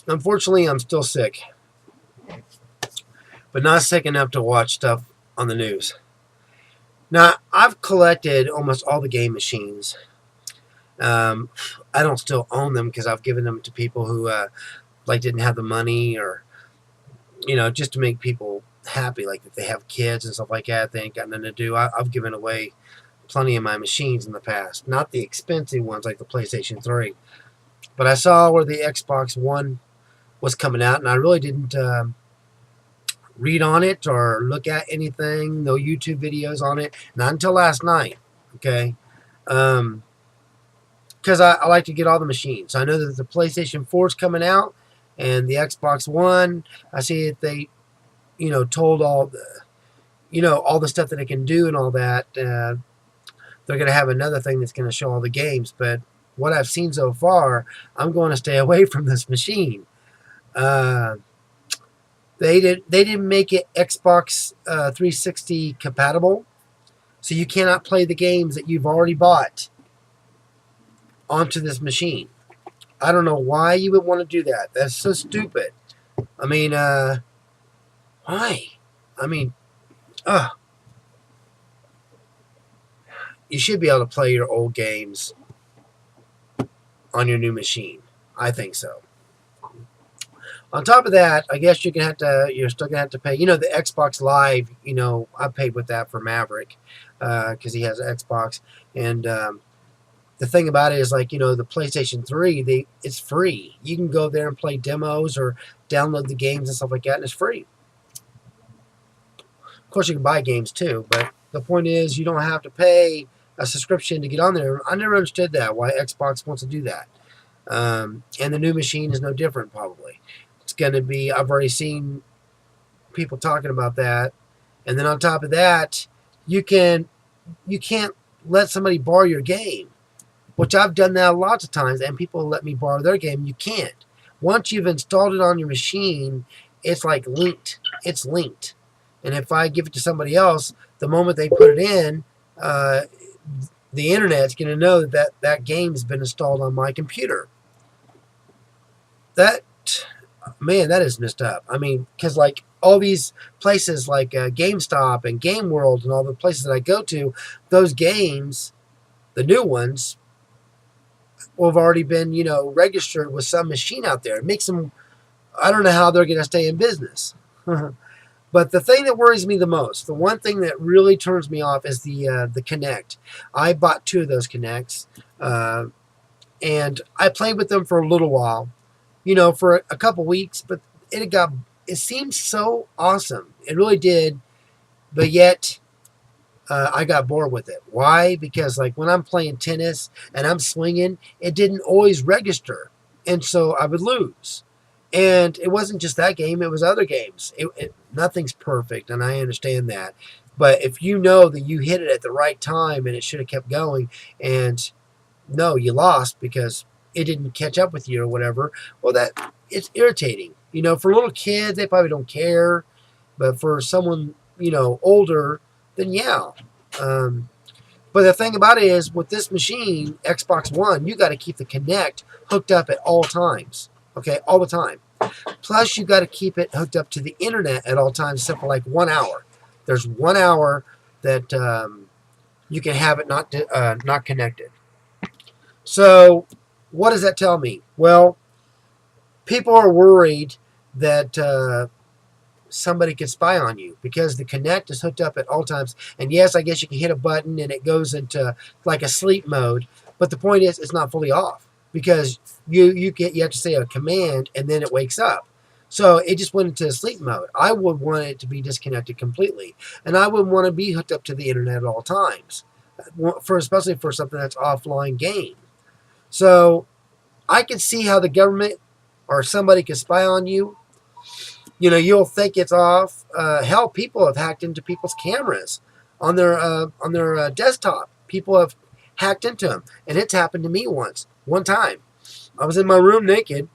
Unfortunately, I'm still sick, but not sick enough to watch stuff on the news. Now, I've collected almost all the game machines. Um, I don't still own them because I've given them to people who like didn't have the money, or just to make people happy. Like if they have kids and stuff like that, they ain't got nothing to do. I've given away plenty of my machines in the past, not the expensive ones like the PlayStation 3. But I saw where the Xbox One was coming out, and I really didn't read on it or look at anything, no YouTube videos on it, not until last night. Okay, because I like to get all the machines. I know that the PlayStation 4 is coming out, and the Xbox One. I see that they, told all the, all the stuff that it can do and all that. They're going to have another thing that's going to show all the games, but what I've seen so far, I'm going to stay away from this machine. Uh, they didn't make it Xbox 360 compatible, so you cannot play the games that you've already bought onto this machine. I don't know why you would want to do that. That's so stupid. I mean, why? I mean, uh, you should be able to play your old games on your new machine. I think so. On top of that, I guess you're still gonna have to pay. The Xbox Live. I paid with that for Maverick because he has an Xbox, and the thing about it is, like, the PlayStation 3, it's free. You can go there and play demos or download the games and stuff like that, and it's free. Of course, you can buy games too, but the point is, you don't have to pay a subscription to get on there. I never understood that, why Xbox wants to do that. And the new machine is no different, probably. It's going to be, I've already seen people talking about that. And then on top of that, you can't let somebody borrow your game, which I've done that lots of times, and people let me borrow their game. You can't. Once you've installed it on your machine, it's like linked. It's linked. And if I give it to somebody else, the moment they put it in, the internet's going to know that game's been installed on my computer. That, man, that is messed up. I mean, because like all these places like GameStop and Game World and all the places that I go to, those games, the new ones, will have already been, registered with some machine out there. It makes them, I don't know how they're going to stay in business. But the thing that worries me the most, the one thing that really turns me off, is the Kinect. I bought 2 of those Kinects, and I played with them for a little while, for a couple weeks, but it seemed so awesome. It really did, but yet I got bored with it. Why? Because like when I'm playing tennis and I'm swinging, it didn't always register, and so I would lose. And it wasn't just that game; it was other games. Nothing's perfect, and I understand that. But if you know that you hit it at the right time and it should have kept going, and no, you lost because it didn't catch up with you or whatever, well, it's irritating. For little kids, they probably don't care, but for someone older, then yeah. But the thing about it is, with this machine, Xbox One, you got to keep the Kinect hooked up at all times. Okay, all the time. Plus, you got to keep it hooked up to the internet at all times, except for like 1 hour. There's 1 hour that you can have it not connected. So, what does that tell me? Well, people are worried that somebody could spy on you because the Kinect is hooked up at all times. And yes, I guess you can hit a button and it goes into like a sleep mode. But the point is, it's not fully off because you have to say a command and then it wakes up. So it just went into sleep mode. I would want it to be disconnected completely, and I would want to be hooked up to the internet at all times, especially for something that's offline game. So I can see how the government or somebody can spy on you. You'll think it's off. Hell, people have hacked into people's cameras on their desktop. People have hacked into them, and it's happened to me one time. I was in my room naked,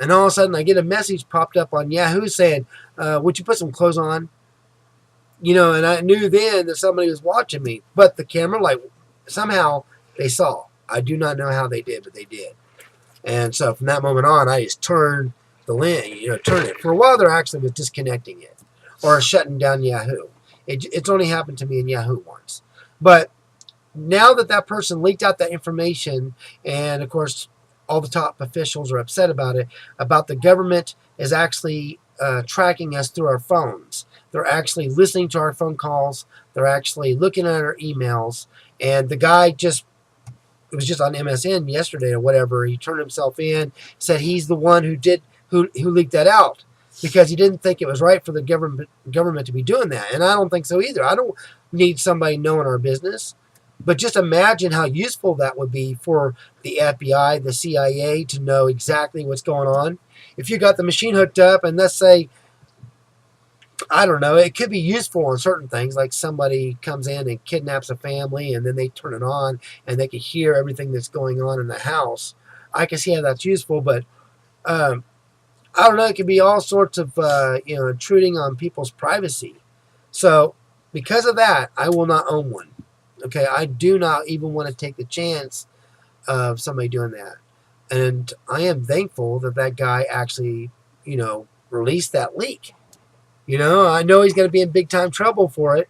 and all of a sudden I get a message popped up on Yahoo saying, would you put some clothes on? And I knew then that somebody was watching me. But the camera, like, somehow they saw. I do not know how they did, but they did. And so from that moment on, I just turned the link, turn it. For a while, there actually was disconnecting it or shutting down Yahoo. It's only happened to me in Yahoo once. But now that that person leaked out that information, and of course, all the top officials are upset about it, about the government is actually tracking us through our phones. They're actually listening to our phone calls. They're actually looking at our emails. And the guy it was just on MSN yesterday or whatever. He turned himself in, said he's the one who leaked that out because he didn't think it was right for the government to be doing that. And I don't think so either. I don't need somebody knowing our business. But just imagine how useful that would be for the FBI, the CIA to know exactly what's going on. If you got the machine hooked up, and let's say, I don't know, it could be useful on certain things, like somebody comes in and kidnaps a family, and then they turn it on, and they can hear everything that's going on in the house. I can see how that's useful, but I don't know. It could be all sorts of intruding on people's privacy. So because of that, I will not own one. Okay, I do not even want to take the chance of somebody doing that. And I am thankful that that guy actually, released that leak. I know he's going to be in big time trouble for it.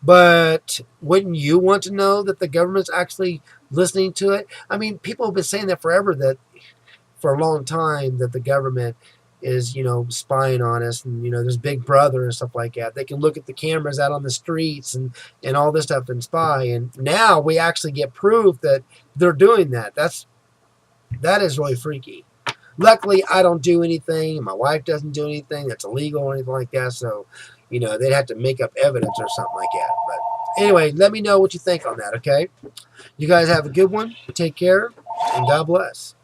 But wouldn't you want to know that the government's actually listening to it? I mean, people have been saying that forever, that for a long time, that the government is, spying on us, and, there's Big Brother and stuff like that. They can look at the cameras out on the streets and all this stuff and spy. And now we actually get proof that they're doing that. That is really freaky. Luckily, I don't do anything. My wife doesn't do anything that's illegal or anything like that. So, they'd have to make up evidence or something like that. But anyway, let me know what you think on that, okay? You guys have a good one. Take care, and God bless.